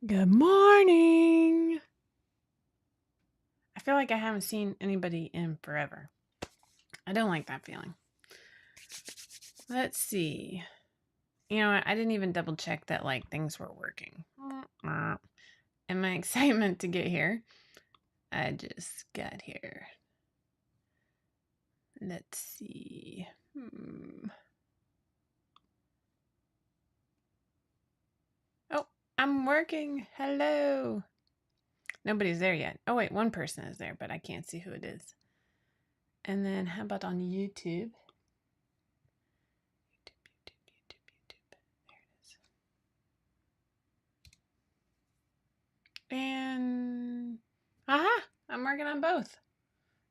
Good morning. I feel like I haven't seen anybody in forever. I don't like that feeling. Let's see. You know what? I didn't even double check that things were working. And my excitement to get here. I just got here. Let's see. Oh, I'm working. Hello. Nobody's there yet. Oh wait, one person is there, but I can't see who it is. And then how about on YouTube? And aha, I'm working on both.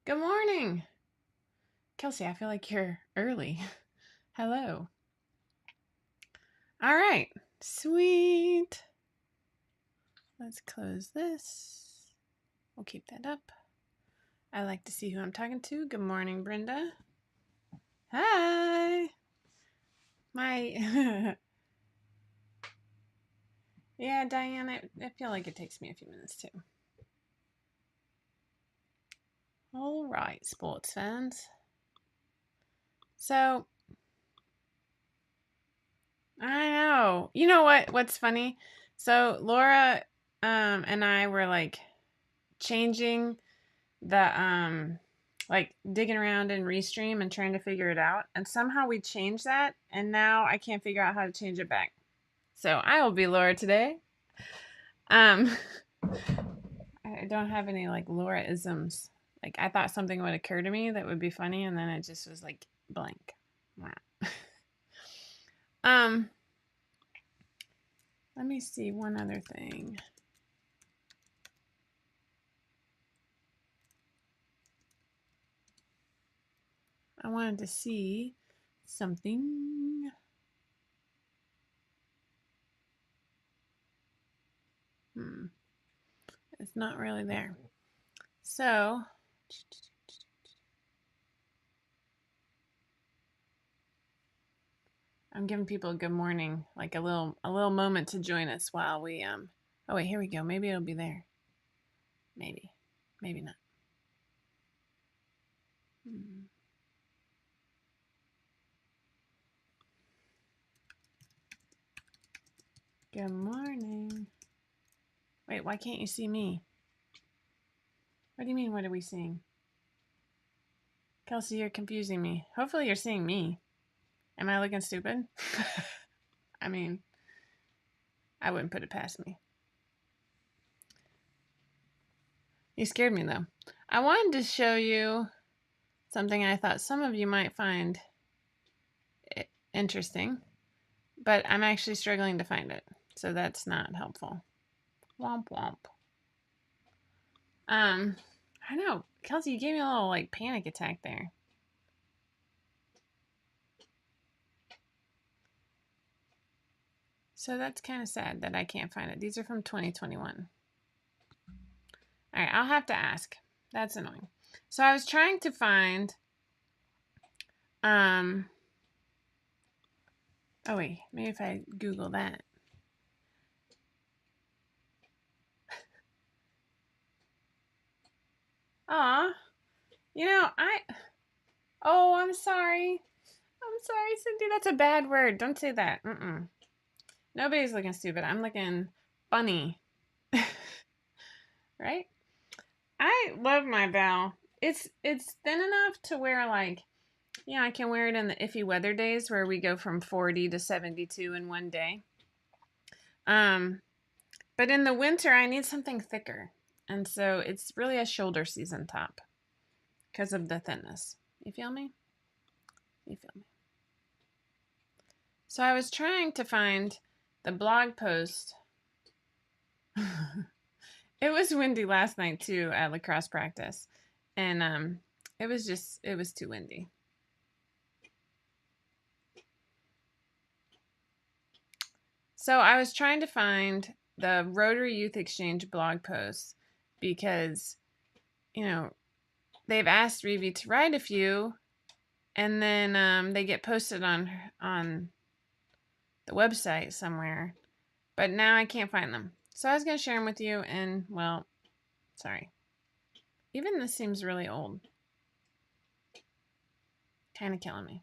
Good morning. Kelsey, I feel like you're early. Hello. All right. Sweet. Let's close this. We'll keep that up. I like to see who I'm talking to. Good morning, Brenda. Hi. My yeah, Diane, I feel like it takes me a few minutes too. All right, sports fans. So I know. You know what's funny? So Laura and I were changing the digging around in Restream and trying to figure it out. And somehow we changed that and now I can't figure out how to change it back. So I will be Laura today. I don't have any Laura-isms. I thought something would occur to me that would be funny and then it just was blank. Let me see one other thing. I wanted to see something. It's not really there. So, I'm giving people a good morning, like a little moment to join us while we oh wait, here we go. Maybe it'll be there. Maybe not. Good morning. Wait, why can't you see me? What do you mean, what are we seeing? Kelsey, you're confusing me. Hopefully you're seeing me. Am I looking stupid? I mean, I wouldn't put it past me. You scared me though. I wanted to show you something I thought some of you might find interesting, but I'm actually struggling to find it, so that's not helpful. Womp womp. I know, Kelsey, you gave me a little panic attack there. So that's kind of sad that I can't find it. These are from 2021. All right, I'll have to ask. That's annoying. So I was trying to find, oh wait, maybe if I Google that. Aw, you know, oh, I'm sorry. I'm sorry, Cindy. That's a bad word. Don't say that. Nobody's looking stupid. I'm looking funny. Right? I love my bow. It's thin enough to where I can wear it in the iffy weather days where we go from 40 to 72 in one day. But in the winter I need something thicker. And so it's really a shoulder season top because of the thinness. You feel me? You feel me? So I was trying to find the blog post. It was windy last night too at lacrosse practice. And it was too windy. So I was trying to find the Rotary Youth Exchange blog post because, they've asked Revi to write a few, and then they get posted on the website somewhere. But now I can't find them. So I was going to share them with you, and, well, sorry. Even this seems really old. Kind of killing me.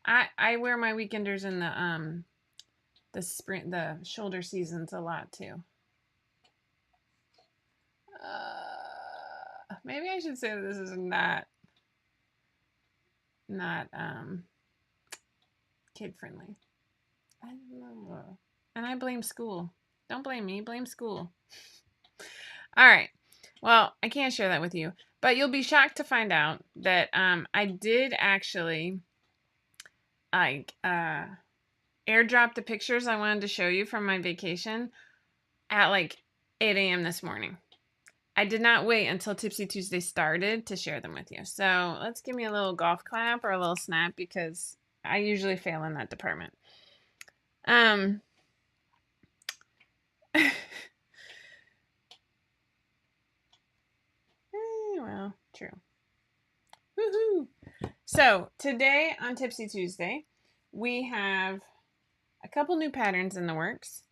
I wear my weekenders in the shoulder seasons a lot too. Maybe I should say that this is not kid friendly. I don't know. And I blame school. Don't blame me, blame school. All right. Well, I can't share that with you, but you'll be shocked to find out that I did actually airdrop the pictures I wanted to show you from my vacation at like 8 a.m. this morning. I did not wait until Tipsy Tuesday started to share them with you. So let's give me a little golf clap or a little snap because I usually fail in that department. Well, true. Woohoo! So today on Tipsy Tuesday, we have a couple new patterns in the works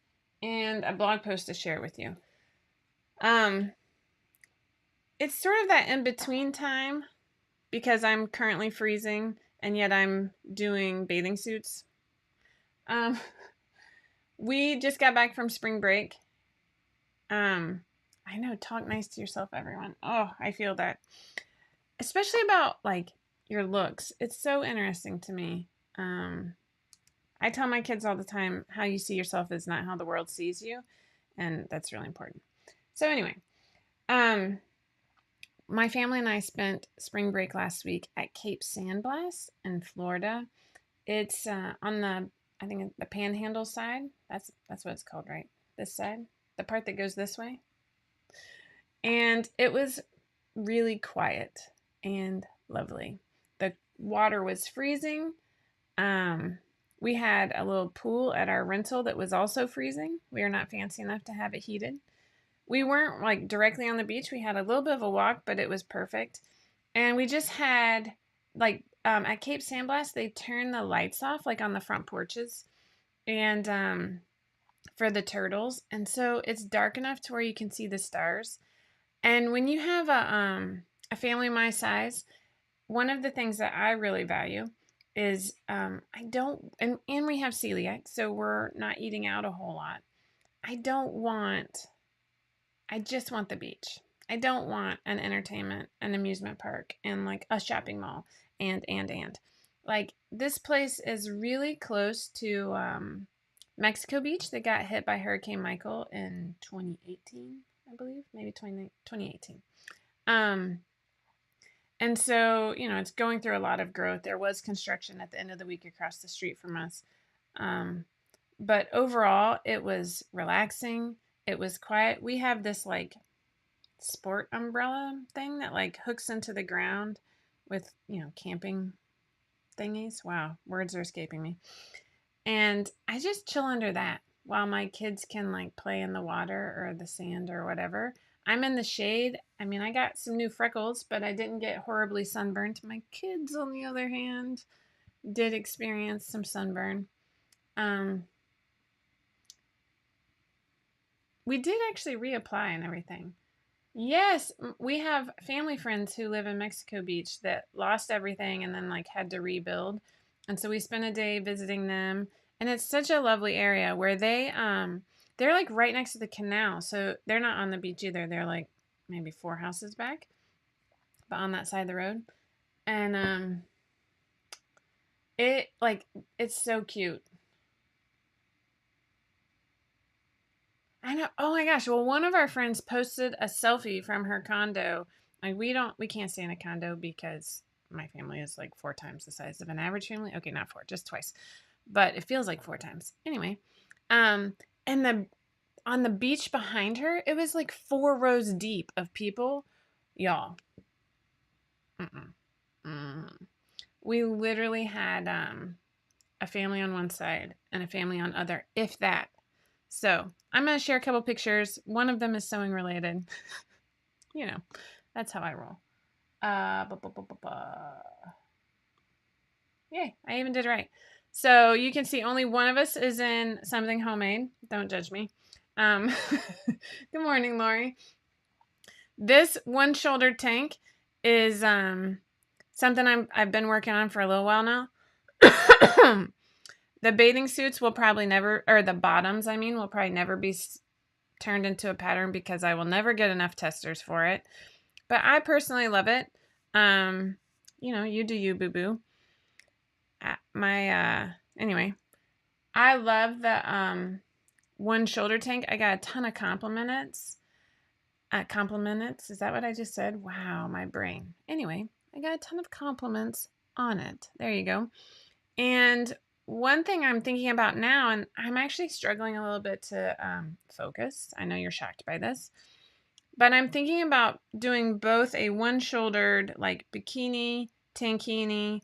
and a blog post to share with you. It's sort of that in-between time because I'm currently freezing and yet I'm doing bathing suits. We just got back from spring break. I know, talk nice to yourself, everyone. Oh, I feel that. Especially about like your looks. It's so interesting to me. I tell my kids all the time, how you see yourself is not how the world sees you, and that's really important. So anyway, my family and I spent spring break last week at Cape Sandblast in Florida. It's on I think the Panhandle side. That's what it's called, right? This side, the part that goes this way. And it was really quiet and lovely. The water was freezing. We had a little pool at our rental that was also freezing. We are not fancy enough to have it heated. We weren't like directly on the beach. We had a little bit of a walk, but it was perfect. And we just had like at Cape Sandblast, they turn the lights off like on the front porches and for the turtles. And so it's dark enough to where you can see the stars. And when you have a family my size, one of the things that I really value is I don't, and we have celiac, so we're not eating out a whole lot. I just want the beach. I don't want an entertainment, an amusement park, and like a shopping mall, and. Like, this place is really close to Mexico Beach that got hit by Hurricane Michael in 2018, I believe, maybe 2018. And so, it's going through a lot of growth. There was construction at the end of the week across the street from us. But overall, it was relaxing. It was quiet. We have this like sport umbrella thing that like hooks into the ground with, camping thingies. Wow, words are escaping me. And I just chill under that while my kids can like play in the water or the sand or whatever. I'm in the shade. I mean, I got some new freckles, but I didn't get horribly sunburned. My kids, on the other hand, did experience some sunburn. We did actually reapply and everything. Yes, we have family friends who live in Mexico Beach that lost everything and then like had to rebuild. And so we spent a day visiting them, and it's such a lovely area where they're like right next to the canal. So they're not on the beach either. They're like maybe 4 houses back, but on that side of the road. And it's so cute. I know. Oh my gosh. Well, one of our friends posted a selfie from her condo. Like, we can't stay in a condo because my family is like 4 times the size of an average family. Okay, not 4, just twice. But it feels like 4 times. Anyway, and on the beach behind her, it was like 4 rows deep of people. Y'all. We literally had a family on one side and a family on other, if that. So I'm going to share a couple pictures. One of them is sewing related. That's how I roll. Yay, I even did it right. So you can see only one of us is in something homemade. Don't judge me. Good morning, Lori. This one-shouldered tank is something I've been working on for a little while now. The bathing suits will probably never, or the bottoms, I mean, will probably never be turned into a pattern because I will never get enough testers for it. But I personally love it. You do you, boo-boo. Anyway, I love the one shoulder tank. I got a ton of compliments. Compliments, is that what I just said? Wow, my brain. Anyway, I got a ton of compliments on it. There you go. And one thing I'm thinking about now, and I'm actually struggling a little bit to focus. I know you're shocked by this, but I'm thinking about doing both a one-shouldered like bikini, tankini,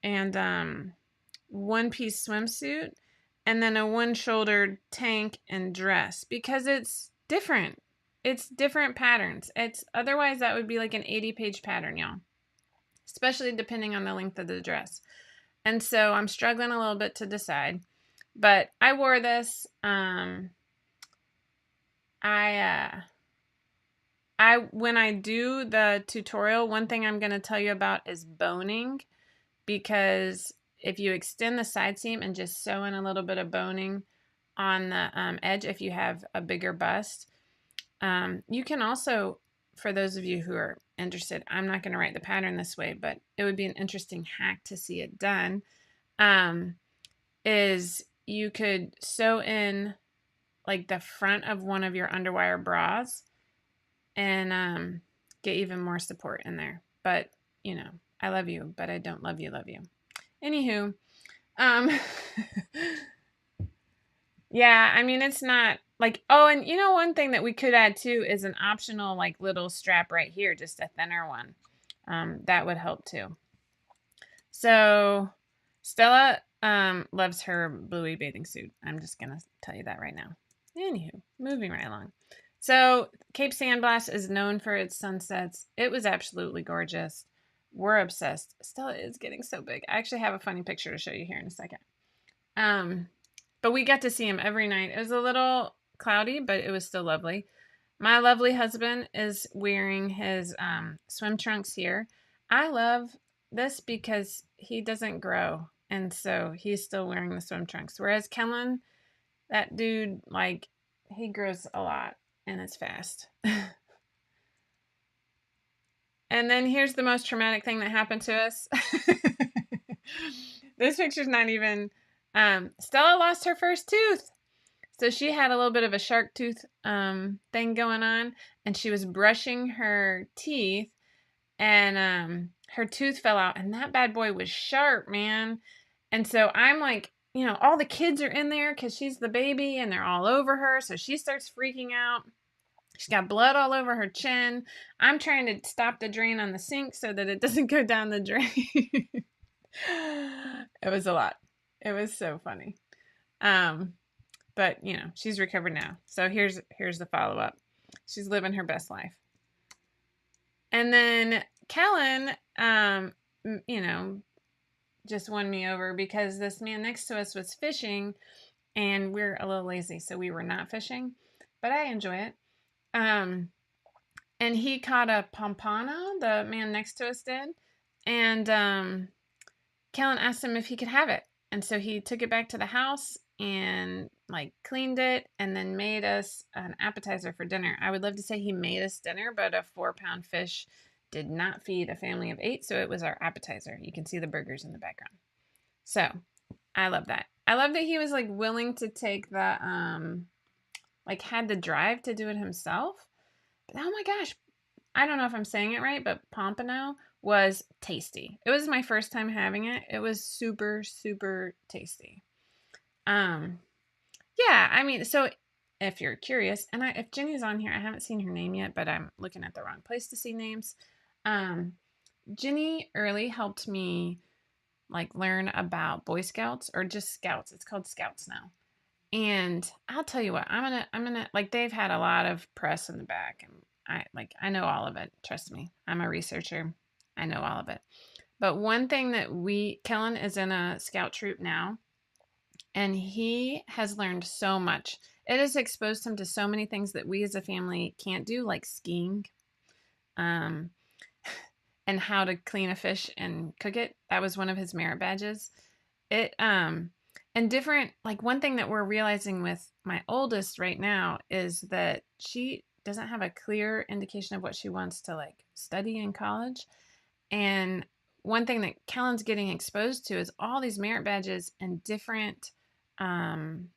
and one-piece swimsuit, and then a one-shouldered tank and dress because it's different. It's different patterns. Otherwise that would be like an 80-page pattern, y'all. Especially depending on the length of the dress. And so I'm struggling a little bit to decide. But I wore this. When I do the tutorial, one thing I'm going to tell you about is boning, because if you extend the side seam and just sew in a little bit of boning on the edge, if you have a bigger bust, you can also, for those of you who are interested, I'm not going to write the pattern this way, but it would be an interesting hack to see it done, is you could sew in like the front of one of your underwire bras and get even more support in there. But, I love you, but I don't love you. Anywho, yeah, I mean, it's not like, oh, and one thing that we could add too is an optional like little strap right here, just a thinner one. That would help too. So Stella loves her bluey bathing suit. I'm just going to tell you that right now. Anywho, moving right along. So Cape Sandblast is known for its sunsets. It was absolutely gorgeous. We're obsessed. Stella is getting so big. I actually have a funny picture to show you here in a second. But we got to see him every night. It was a little cloudy, but it was still lovely. My lovely husband is wearing his swim trunks here. I love this because he doesn't grow, and so he's still wearing the swim trunks. Whereas Kellen, that dude, like, he grows a lot, and it's fast. And then here's the most traumatic thing that happened to us. This picture's not even... Stella lost her first tooth. So she had a little bit of a shark tooth thing going on, and she was brushing her teeth, and her tooth fell out, and that bad boy was sharp, man. And so I'm like, all the kids are in there because she's the baby, and they're all over her, so she starts freaking out. She's got blood all over her chin. I'm trying to stop the drain on the sink so that it doesn't go down the drain. It was a lot. It was so funny. But she's recovered now. So here's the follow-up. She's living her best life. And then Kellen, just won me over because this man next to us was fishing, and we're a little lazy, so we were not fishing, but I enjoy it. And he caught a pompano, the man next to us did, and Kellen asked him if he could have it. And so he took it back to the house and like cleaned it and then made us an appetizer for dinner. I would love to say he made us dinner, but a 4-pound fish did not feed a family of 8, so it was our appetizer. You can see the burgers in the background. So I love that. I love that he was like willing to take the like had the drive to do it himself. But oh my gosh, I don't know if I'm saying it right, but pompano was tasty. It was my first time having it. It was super, super tasty. Yeah, I mean, so if you're curious, and if Jenny's on here, I haven't seen her name yet, but I'm looking at the wrong place to see names. Jenny early helped me like learn about Boy Scouts or just Scouts. It's called Scouts now. And I'll tell you what, I'm gonna like they've had a lot of press in the back, and I know all of it. Trust me, I'm a researcher. I know all of it. But one thing that Kellen is in a scout troop now, and he has learned so much. It has exposed him to so many things that we as a family can't do, like skiing, um, and how to clean a fish and cook it. That was one of his merit badges. It and different, like, one thing that we're realizing with my oldest right now is that she doesn't have a clear indication of what she wants to like study in college. And one thing that Kellen's getting exposed to is all these merit badges in different um,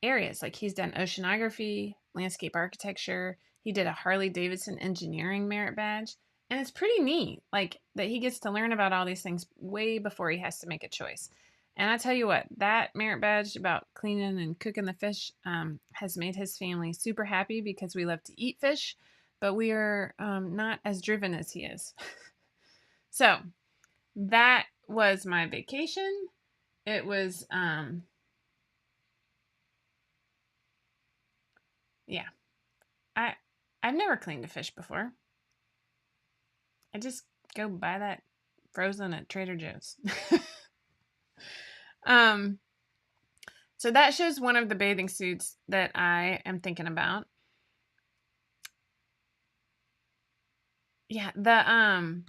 areas. Like, he's done oceanography, landscape architecture. He did a Harley Davidson engineering merit badge. And it's pretty neat, like, that he gets to learn about all these things way before he has to make a choice. And I tell you what, that merit badge about cleaning and cooking the fish has made his family super happy, because we love to eat fish, but we are not as driven as he is. So that was my vacation. It was, yeah, I've never cleaned a fish before. I just go buy that frozen at Trader Joe's. um, so that shows one of the bathing suits that I am thinking about. Yeah, the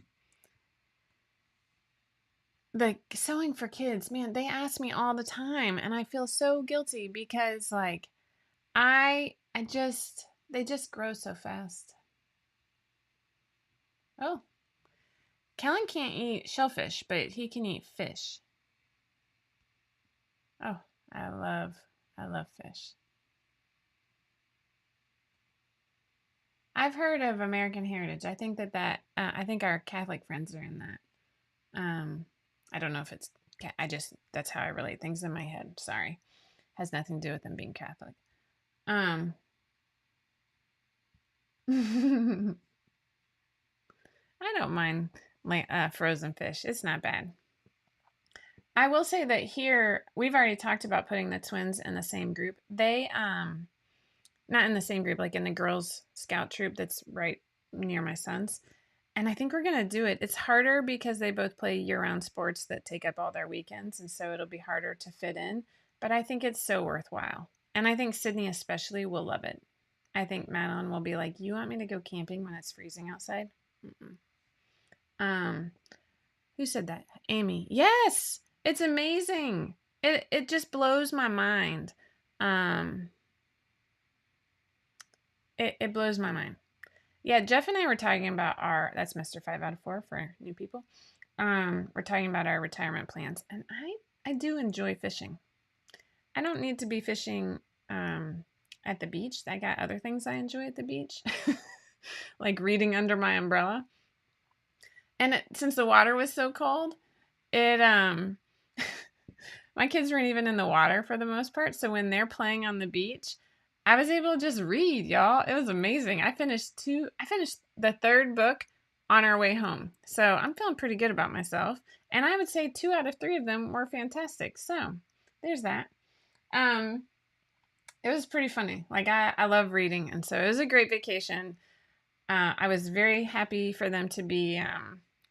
sewing for kids, man, they ask me all the time, and I feel so guilty because, like, I just they just grow so fast. Oh, Kellen can't eat shellfish, but he can eat fish. Oh, I love fish. I've heard of American Heritage. I think I think our Catholic friends are in that. Um, I don't know if it's. I just that's how I relate things in my head. Sorry, has nothing to do with them being Catholic. Um, I don't mind frozen fish. It's not bad. I will say that here we've already talked about putting the twins in the same group. They not in the same group, like in the girls scout troop that's right near my son's. And I think we're going to do it. It's harder because they both play year-round sports that take up all their weekends, and so it'll be harder to fit in, but I think it's so worthwhile. And I think Sydney especially will love it. I think Madeline will be like, "You want me to go camping when it's freezing outside?" Mm-mm. Um, who said that? Amy. Yes, it's amazing. It just blows my mind. Um, it blows my mind. Yeah, Jeff and I were talking about that's Mr. 5 out of 4 for new people. We're talking about our retirement plans, and I do enjoy fishing. I don't need to be fishing at the beach. I got other things I enjoy at the beach, like reading under my umbrella. And since the water was so cold, it my kids weren't even in the water for the most part. So when they're playing on the beach, I was able to just read, y'all. It was amazing. I finished the third book on our way home. So I'm feeling pretty good about myself. And I would say 2 out of 3 of them were fantastic. So there's that. It was pretty funny. Like, I love reading. And so it was a great vacation. I was very happy for them to be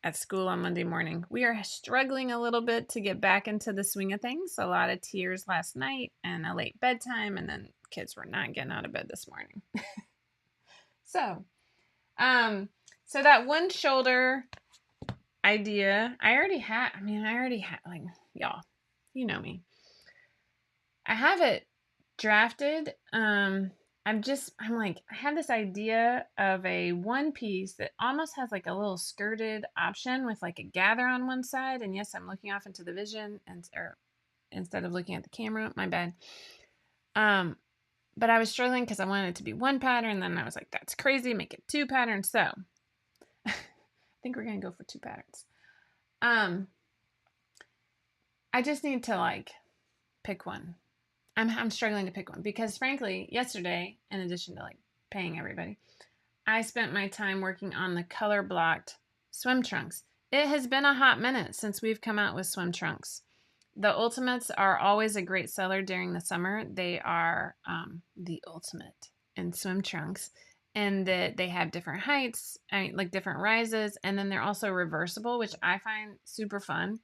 at school on Monday morning. We are struggling a little bit to get back into the swing of things. A lot of tears last night and a late bedtime, and then kids were not getting out of bed this morning. So, so that one shoulder idea, I already had, like, y'all, you know me. I have it drafted. I'm like, I have this idea of a one piece that almost has like a little skirted option with like a gather on one side. And yes, I'm looking off into the vision or instead of looking at the camera, my bad. But I was struggling because I wanted it to be one pattern. Then I was like, that's crazy. Make it 2 patterns. So I think we're going to go for 2 patterns. I just need to like pick one. I'm struggling to pick one because frankly, yesterday, in addition to like paying everybody, I spent my time working on the color blocked swim trunks. It has been a hot minute since we've come out with swim trunks. The Ultimates are always a great seller during the summer. They are the ultimate in swim trunks, and that they have different heights, like different rises, and then they're also reversible, which I find super fun.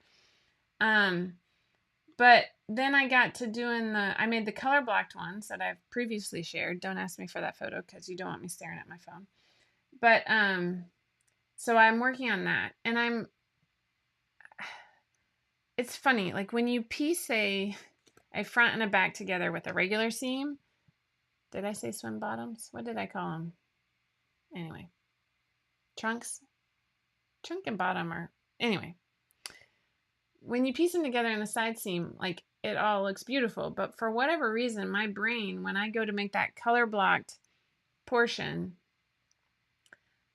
But then I got to doing I made the color blocked ones that I've previously shared. Don't ask me for that photo because you don't want me staring at my phone. But so I'm working on that, and it's funny, like when you piece a front and a back together with a regular seam. Did I say swim bottoms? What did I call them? Anyway, trunks, trunk and bottom are, anyway. When you piece them together in the side seam, like it all looks beautiful. But for whatever reason, my brain, when I go to make that color blocked portion,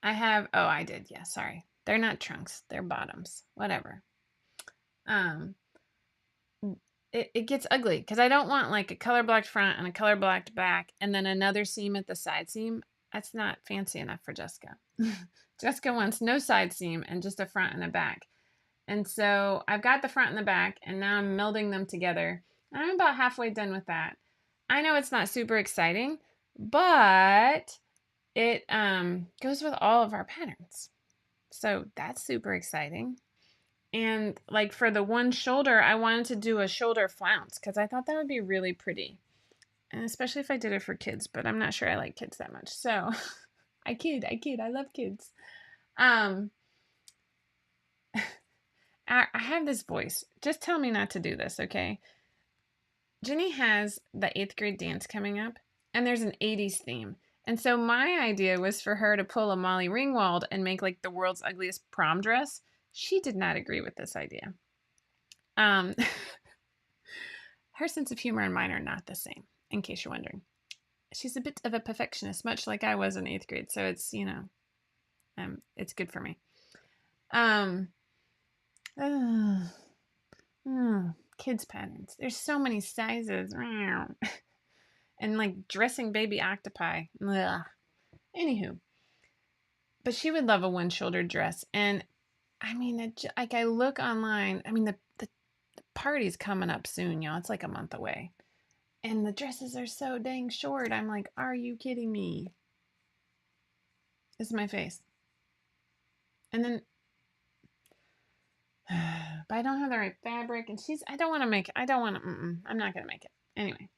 I have, oh, I did. Yeah, sorry. They're not trunks. They're bottoms. Whatever. Um, it gets ugly because I don't want like a color blocked front and a color blocked back and then another seam at the side seam. That's not fancy enough for Jessica. Jessica wants no side seam and just a front and a back. And so I've got the front and the back, and now I'm melding them together. I'm about halfway done with that. I know it's not super exciting, but it goes with all of our patterns. So that's super exciting. And like for the one shoulder, I wanted to do a shoulder flounce because I thought that would be really pretty. And especially if I did it for kids, but I'm not sure I like kids that much. So I kid, I love kids. I have this voice. Just tell me not to do this, okay? Jenny has the 8th grade dance coming up, and there's an 80s theme. And so my idea was for her to pull a Molly Ringwald and make like the world's ugliest prom dress. She did not agree with this idea. Her sense of humor and mine are not the same, in case you're wondering. She's a bit of a perfectionist, much like I was in 8th grade. So it's, it's good for me. Kids patterns. There's so many sizes. And like dressing baby octopi. Ugh. Anywho. But she would love a one-shouldered dress. And I mean, like I look online. I mean, the party's coming up soon, y'all. It's like a month away. And the dresses are so dang short. I'm like, are you kidding me? This is my face. And then but I don't have the right fabric, and I'm not going to make it. Anyway,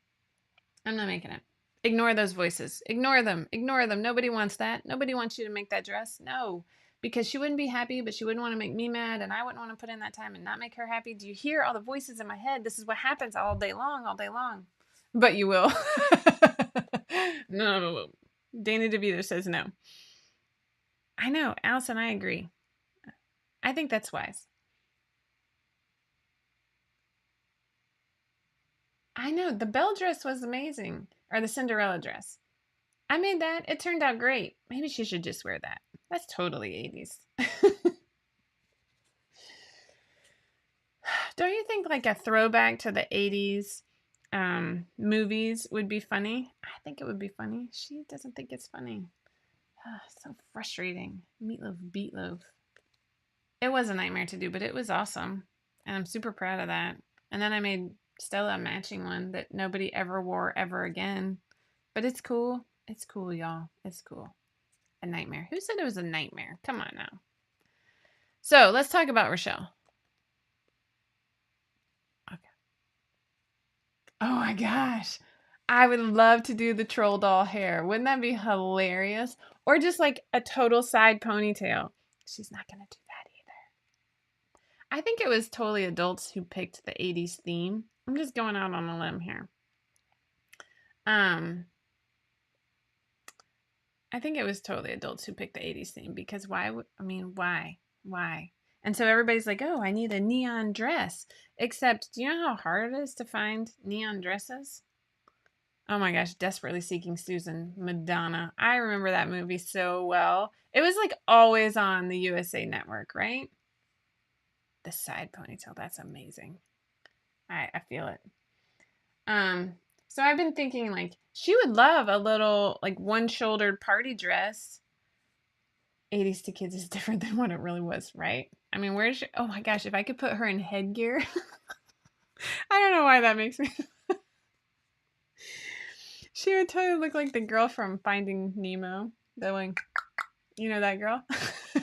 I'm not making it. Ignore those voices. Ignore them. Nobody wants that. Nobody wants you to make that dress. No, because she wouldn't be happy, but she wouldn't want to make me mad, and I wouldn't want to put in that time and not make her happy. Do you hear all the voices in my head? This is what happens all day long. But you will. No. Dana DeVito says no. I know. Allison, I agree. I think that's wise. I know. The Belle dress was amazing. Or the Cinderella dress. I made that. It turned out great. Maybe she should just wear that. That's totally 80s. Don't you think like a throwback to the 80s movies would be funny? I think it would be funny. She doesn't think it's funny. So frustrating. Meatloaf, beatloaf. It was a nightmare to do, but it was awesome. And I'm super proud of that. And then I made Stella a matching one that nobody ever wore ever again. But it's cool. It's cool, y'all. It's cool. A nightmare. Who said it was a nightmare? Come on now. So let's talk about Rochelle. Okay. Oh my gosh. I would love to do the troll doll hair. Wouldn't that be hilarious? Or just like a total side ponytail. She's not going to do that either. I think it was totally adults who picked the 80s theme. I'm just going out on a limb here. I think it was totally adults who picked the 80s theme because why? Why? And so everybody's like, oh, I need a neon dress. Except, do you know how hard it is to find neon dresses? Oh my gosh, Desperately Seeking Susan, Madonna. I remember that movie so well. It was like always on the USA Network, right? The side ponytail, that's amazing. I feel it. So I've been thinking like she would love a little like one-shouldered party dress. 80s to kids is different than what it really was, right? I mean, oh my gosh, if I could put her in headgear. I don't know why that makes me. She would totally look like the girl from Finding Nemo. The one, you know that girl? Oh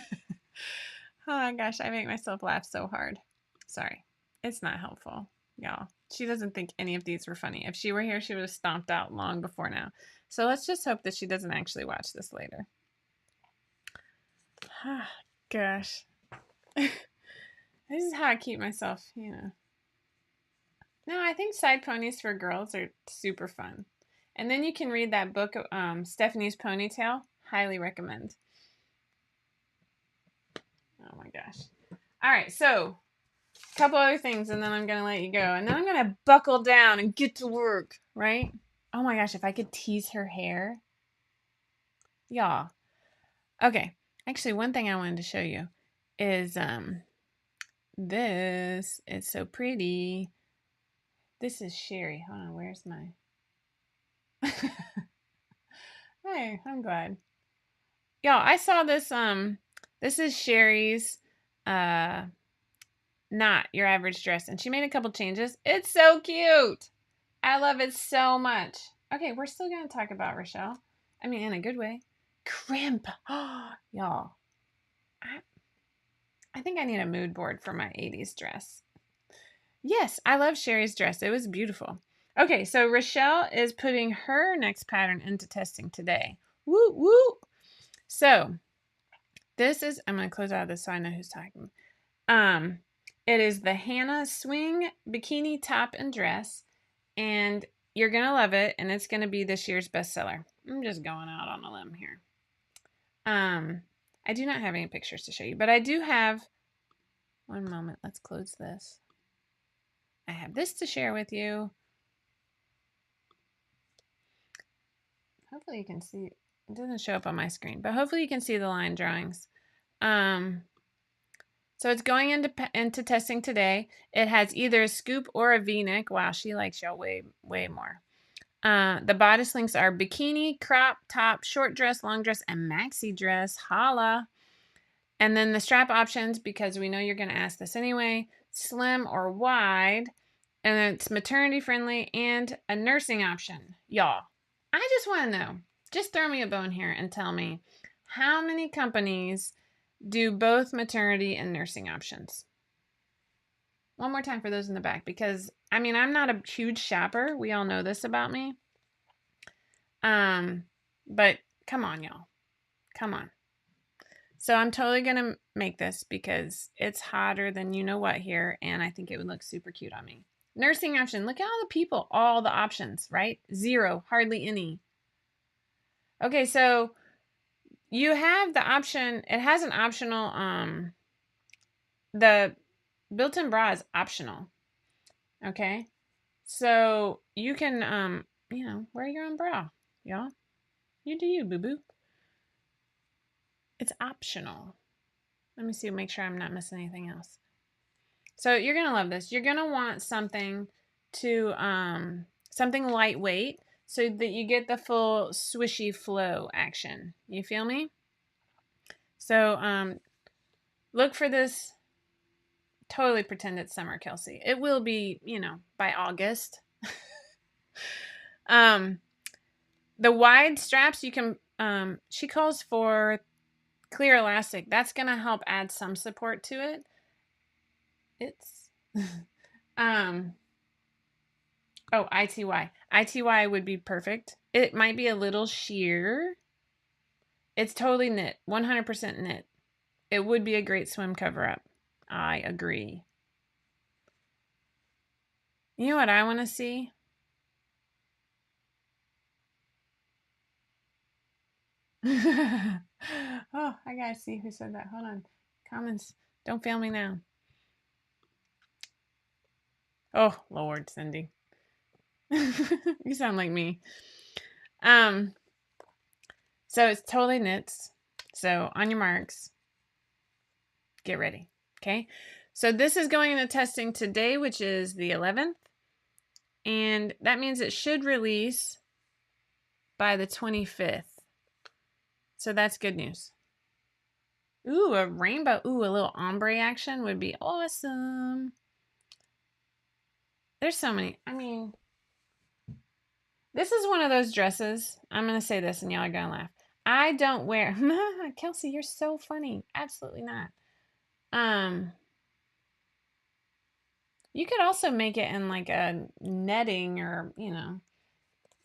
my gosh, I make myself laugh so hard. Sorry. It's not helpful. y'all. She doesn't think any of these were funny. If she were here, she would have stomped out long before now. So let's just hope that she doesn't actually watch this later. Gosh. This is how I keep myself, No, I think side ponies for girls are super fun. And then you can read that book, Stephanie's Ponytail. Highly recommend. Oh my gosh. All right, so a couple other things, and then I'm going to let you go. And then I'm going to buckle down and get to work, right? Oh my gosh, if I could tease her hair. Y'all. Okay. Actually, one thing I wanted to show you is this. It's so pretty. This is Sherry. Hold on, where's my... Hey, I'm glad. Y'all, I saw this, this is Sherry's, not your average dress, and she made a couple changes. It's so cute. I love it so much. Okay, we're still going to talk about Rochelle. I mean, in a good way. Crimp. Oh, y'all. I think I need a mood board for my 80s dress. Yes, I love Sherry's dress. It was beautiful. Okay, so Rochelle is putting her next pattern into testing today. Woo, woo. So, this is, I'm going to close out of this so I know who's talking. It is the Hannah Swing Bikini Top and Dress, and you're going to love it, and it's going to be this year's bestseller. I'm just going out on a limb here. I do not have any pictures to show you, but I do have, one moment, let's close this. I have this to share with you. Hopefully you can see, it doesn't show up on my screen, but hopefully you can see the line drawings. So it's going into testing today. It has either a scoop or a V-neck. Wow, she likes y'all way, way more. The bodice links are bikini, crop, top, short dress, long dress, and maxi dress. Holla. And then the strap options, because we know you're going to ask this anyway, slim or wide. And it's maternity friendly and a nursing option. Y'all, I just want to know, just throw me a bone here and tell me how many companies do both maternity and nursing options. One more time for those in the back, because I mean, I'm not a huge shopper. We all know this about me. But come on, y'all. Come on. So I'm totally going to make this because it's hotter than you know what here, and I think it would look super cute on me. Nursing option. Look at all the people, all the options, right? Zero, hardly any. Okay, so you have the option, it has an optional, the built-in bra is optional. Okay, so you can, wear your own bra, y'all. You do you, boo-boo. It's optional. Let me see, make sure I'm not missing anything else. So you're going to love this. You're going to want something to, something lightweight so that you get the full swishy flow action. You feel me? So, look for this. Totally pretend it's summer, Kelsey. It will be, by August. The wide straps, you can, she calls for clear elastic. That's going to help add some support to it. It's, oh, ITY. ITY would be perfect. It might be a little sheer. It's totally knit, 100% knit. It would be a great swim cover-up. I agree. You know what I want to see? Oh, I gotta see who said that. Hold on. Comments. Don't fail me now. Oh, Lord, Cindy. You sound like me. So it's totally knits. So on your marks, get ready. Okay. So this is going into testing today, which is the 11th. And that means it should release by the 25th. So that's good news. Ooh, a rainbow. Ooh, a little ombre action would be awesome. There's so many. I mean, this is one of those dresses. I'm going to say this and y'all are going to laugh. I don't wear. Kelsey, you're so funny. Absolutely not. You could also make it in like a netting or,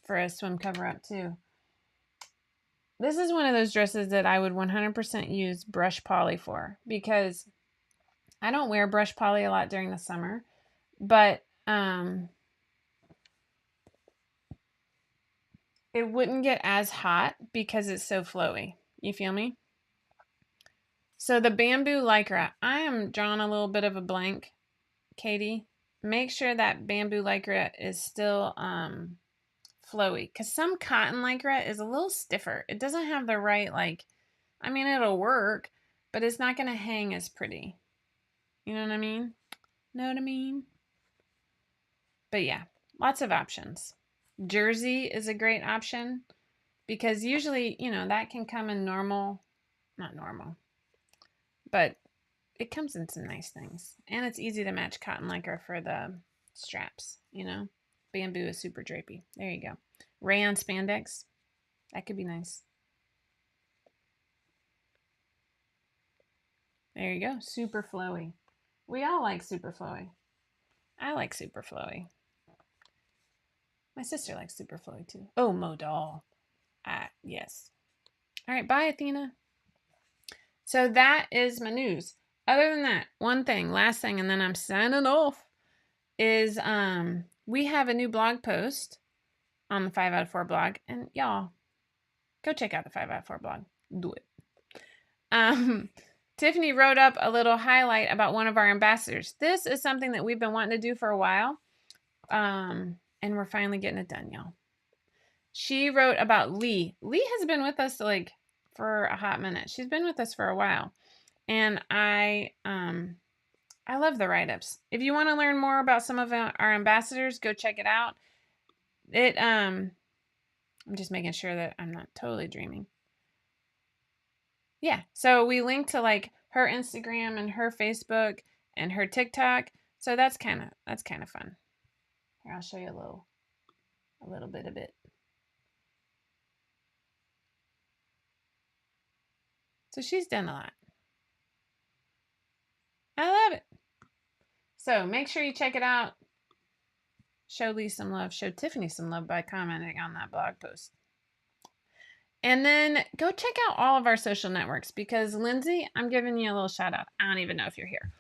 for a swim cover up too. This is one of those dresses that I would 100% use brush poly for because I don't wear brush poly a lot during the summer, but it wouldn't get as hot because it's so flowy. You feel me? So the bamboo lycra, I am drawing a little bit of a blank, Katie. Make sure that bamboo lycra is still flowy because some cotton lycra is a little stiffer. It doesn't have the right, it'll work, but it's not going to hang as pretty. You know what I mean? Know what I mean? But yeah, lots of options. Jersey is a great option because usually, that can come in normal, not normal, but it comes in some nice things. And it's easy to match cotton lycra for the straps, Bamboo is super drapey. There you go. Rayon spandex. That could be nice. There you go. Super flowy. We all like super flowy. I like super flowy. My sister likes super flowy too. Oh, Modal. Yes. All right. Bye, Athena. So that is my news. Other than that, one thing, last thing, and then I'm signing off, is we have a new blog post on the 5 out of 4 blog. And y'all, go check out the 5 out of 4 blog. Do it. Tiffany wrote up a little highlight about one of our ambassadors. This is something that we've been wanting to do for a while. And we're finally getting it done, y'all. She wrote about Lee. Lee has been with us for a hot minute. She's been with us for a while. And I love the write-ups. If you want to learn more about some of our ambassadors, go check it out. I'm just making sure that I'm not totally dreaming. Yeah, so we link to her Instagram and her Facebook and her TikTok. So that's kind of fun. Here, I'll show you a little bit of it. So she's done a lot. I love it. So make sure you check it out. Show Lee some love. Show Tiffany some love by commenting on that blog post. And then go check out all of our social networks because Lindsay, I'm giving you a little shout out. I don't even know if you're here.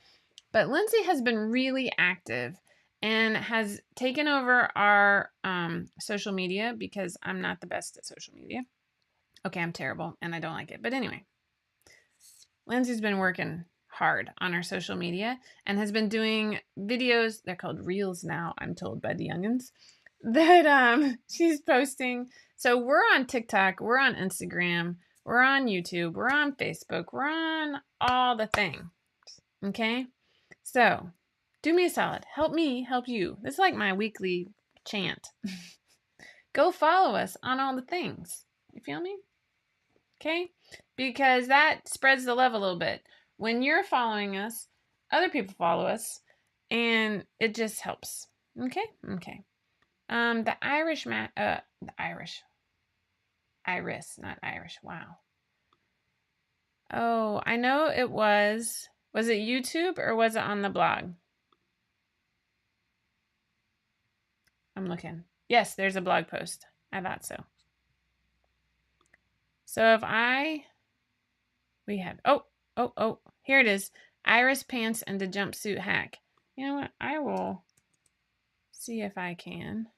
But Lindsay has been really active and has taken over our social media because I'm not the best at social media. Okay, I'm terrible and I don't like it. But anyway, Lindsay's been working hard on our social media and has been doing videos. They're called Reels now, I'm told by the youngins, that she's posting. So we're on TikTok, we're on Instagram, we're on YouTube, we're on Facebook, we're on all the things. Okay? So do me a solid. Help me help you. This is like my weekly chant. Go follow us on all the things. You feel me? Okay? Because that spreads the love a little bit. When you're following us, other people follow us, and it just helps. Okay? Okay. The Irish Iris, not Irish. Wow. Oh, I know it was it YouTube or was it on the blog? I'm looking. Yes, there's a blog post. I thought so. So if we had, here it is. Iris pants and the jumpsuit hack. You know what? I will see if I can.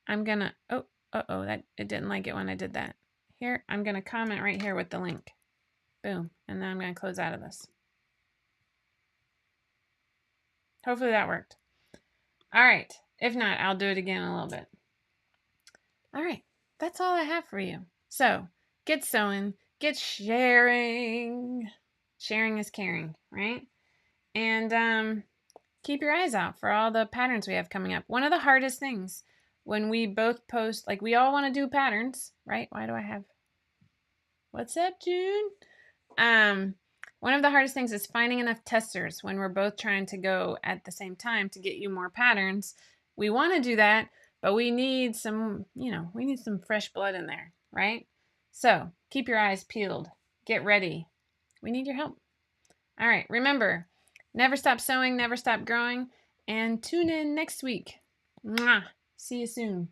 I'm gonna, that it didn't like it when I did that. Here, I'm gonna comment right here with the link. Boom. And then I'm gonna close out of this. Hopefully that worked. All right. If not, I'll do it again in a little bit. All right. That's all I have for you. So get sewing, get sharing. Sharing is caring, right? And keep your eyes out for all the patterns we have coming up. One of the hardest things when we both post, we all want to do patterns, right? Why do I have, what's up, June? One of the hardest things is finding enough testers when we're both trying to go at the same time to get you more patterns. We want to do that, but we need some, we need some fresh blood in there, right? So keep your eyes peeled. Get ready. We need your help. All right. Remember, Never stop sewing, never stop growing, and tune in next week. Mwah! See you soon.